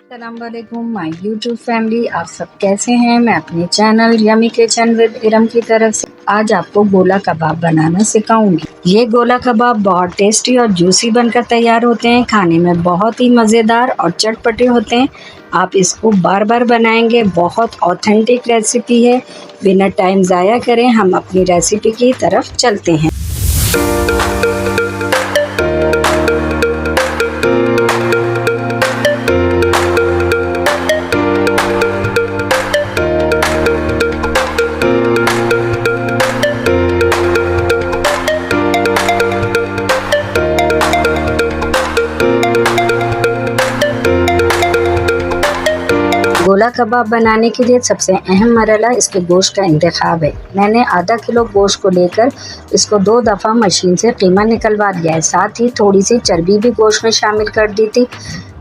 अस्सलामुअलैकुम my YouTube family, आप सब कैसे हैं। मैं अपने channel yummy kitchen with Iram की तरफ से आज आपको गोला कबाब बनाना सिखाऊंगी। ये गोला कबाब बहुत टेस्टी और जूसी बनकर तैयार होते हैं। खाने में बहुत ही मज़ेदार और चटपटे होते हैं। आप इसको बार बार बनाएंगे। बहुत ऑथेंटिक रेसिपी है। बिना टाइम ज़ाया करें हम अपनी रेसिपी की तरफ चलते हैं। गोला कबाब बनाने के लिए सबसे अहम मरहला इसके गोश्त का इंतखाब है। मैंने आधा किलो गोश्त को लेकर इसको 2 दफ़ा मशीन से कीमा निकलवा दिया है। साथ ही थोड़ी सी चर्बी भी गोश्त में शामिल कर दी थी।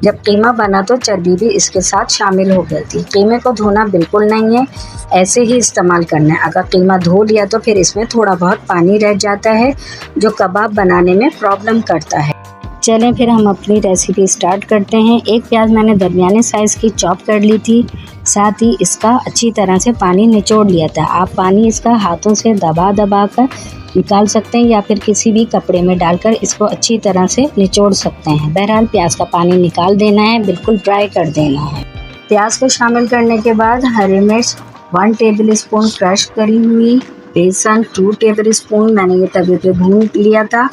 जब कीमा बना तो चर्बी भी इसके साथ शामिल हो गई थी। कीमे को धोना बिल्कुल नहीं है, ऐसे ही इस्तेमाल करना है। अगर कीमा धो लिया तो फिर इसमें थोड़ा बहुत पानी रह जाता है जो कबाब बनाने में प्रॉब्लम करता है। चलें फिर हम अपनी रेसिपी स्टार्ट करते हैं। एक प्याज मैंने दरमियाने साइज़ की चॉप कर ली थी। साथ ही इसका अच्छी तरह से पानी निचोड़ लिया था। आप पानी इसका हाथों से दबा कर निकाल सकते हैं या फिर किसी भी कपड़े में डालकर इसको अच्छी तरह से निचोड़ सकते हैं। बहरहाल प्याज का पानी निकाल देना है, बिल्कुल ड्राई कर देना है। प्याज को शामिल करने के बाद हरी मिर्च 1 टेबल स्पून क्रश करी हुई, बेसन 2 टेबल स्पून मैंने ये तवे पे भून लिया था।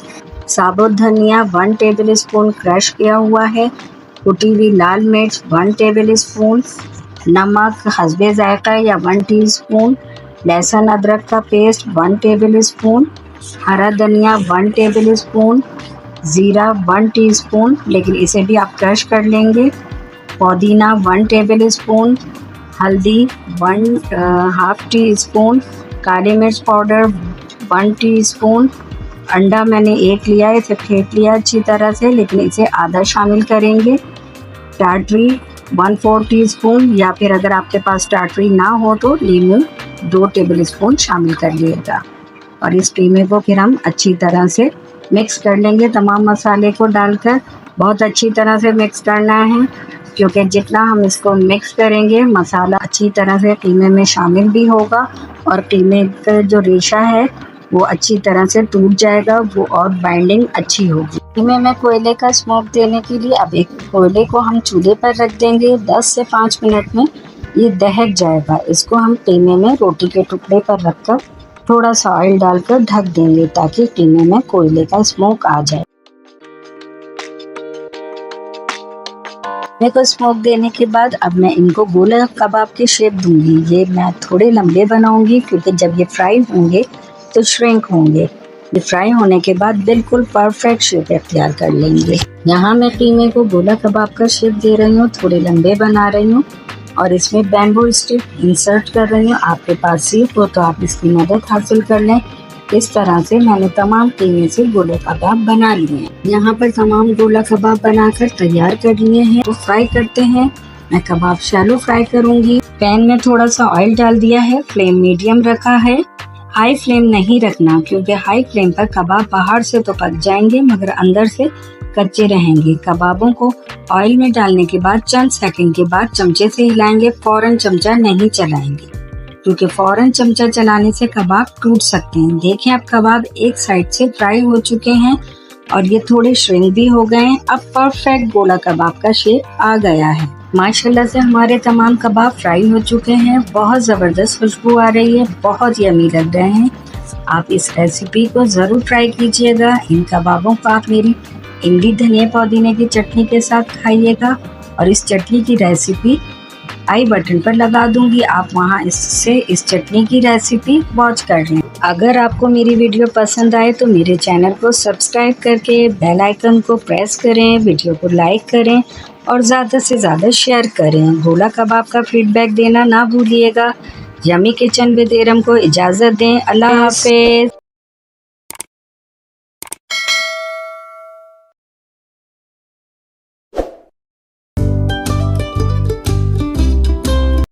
साबुत धनिया 1 टेबल स्पून क्रश किया हुआ है। कुटी हुई लाल मिर्च 1 टेबल स्पून, नमक हस्बे जायका या 1 टीस्पून, लहसुन अदरक का पेस्ट 1 टेबल स्पून, हरा धनिया 1 टेबल स्पून, ज़ीरा 1 टीस्पून, लेकिन इसे भी आप क्रश कर लेंगे। पुदीना 1 टेबल स्पून, हल्दी 1/2 टीस्पून, काली मिर्च पाउडर 1 टीस्पून, अंडा मैंने 1 लिया है, इसे फेंट लिया अच्छी तरह से, लेकिन इसे आधा शामिल करेंगे। टाटरी 1/4 टीस्पून या फिर अगर आपके पास टाटरी ना हो तो लीमू 2 टेबल स्पून शामिल कर लिएगा। और इस कीमे को फिर हम अच्छी तरह से मिक्स कर लेंगे। तमाम मसाले को डालकर बहुत अच्छी तरह से मिक्स करना है, क्योंकि जितना हम इसको मिक्स करेंगे मसाला अच्छी तरह से कीमे में शामिल भी होगा और कीमे का जो रेशा है वो अच्छी तरह से टूट जाएगा, वो और बाइंडिंग अच्छी होगी। कीमे में कोयले का स्मोक देने के लिए अब एक कोयले को हम चूल्हे पर रख देंगे। 10 से 5 मिनट में ये दहक जाएगा। इसको हम कीमे में रोटी के टुकड़े पर रखकर थोड़ा सा ऑयल डालकर ढक देंगे ताकि कीमे में कोयले का स्मोक आ जाए। कीमे को स्मोक देने के बाद अब मैं इनको गोला कबाब की शेप दूंगी। ये मैं थोड़े लंबे बनाऊंगी क्योंकि जब ये फ्राई होंगे तो श्रिंक होंगे। ये फ्राई होने के बाद बिल्कुल परफेक्ट शेप इख्तियार कर लेंगे। यहाँ मैं कीमे को गोला कबाब का शेप दे रही हूँ, थोड़े लंबे बना रही हूँ और इसमें बैम्बू स्टिक इंसर्ट कर रही हूँ। आपके पास सीप हो तो आप इसकी मदद हासिल कर लें। इस तरह से मैंने तमाम कीमे से गोला कबाब बना लिए हैं। यहाँ पर तमाम गोला कबाब बनाकर तैयार कर लिए हैं। तो फ्राई करते हैं। मैं कबाब शैलो फ्राई करूँगी। पैन में थोड़ा सा ऑयल डाल दिया है, फ्लेम मीडियम रखा है। हाई फ्लेम नहीं रखना क्योंकि हाई फ्लेम पर कबाब बाहर से तो पक जाएंगे मगर अंदर से कच्चे रहेंगे। कबाबों को ऑयल में डालने के बाद चंद सेकंड के बाद चमचे से हिलाएंगे। फौरन चमचा नहीं चलाएंगे क्योंकि फौरन चमचा चलाने से कबाब टूट सकते हैं। देखें अब कबाब एक साइड से फ्राई हो चुके हैं और ये थोड़े श्रिंक भी हो गए हैं। अब परफेक्ट गोला कबाब का शेप आ गया है। माशाल्लाह से हमारे तमाम कबाब फ्राई हो चुके हैं। बहुत ज़बरदस्त खुशबू आ रही है, बहुत यम्मी लग रहे हैं। आप इस रेसिपी को ज़रूर ट्राई कीजिएगा। इन कबाबों को आप मेरी इमली धनिया पुदीने की चटनी के साथ खाइएगा और इस चटनी की रेसिपी आई बटन पर लगा दूंगी। आप वहां इससे इस चटनी की रेसिपी वॉच कर लें। अगर आपको मेरी वीडियो पसंद आए तो मेरे चैनल को सब्सक्राइब करके बेल आइकन को प्रेस करें, वीडियो को लाइक करें और ज़्यादा से ज़्यादा शेयर करें। गोला कबाब का फीडबैक देना ना भूलिएगा। यमी किचन विद इरम को इजाज़त दें। अल्लाह हाफ़िज़।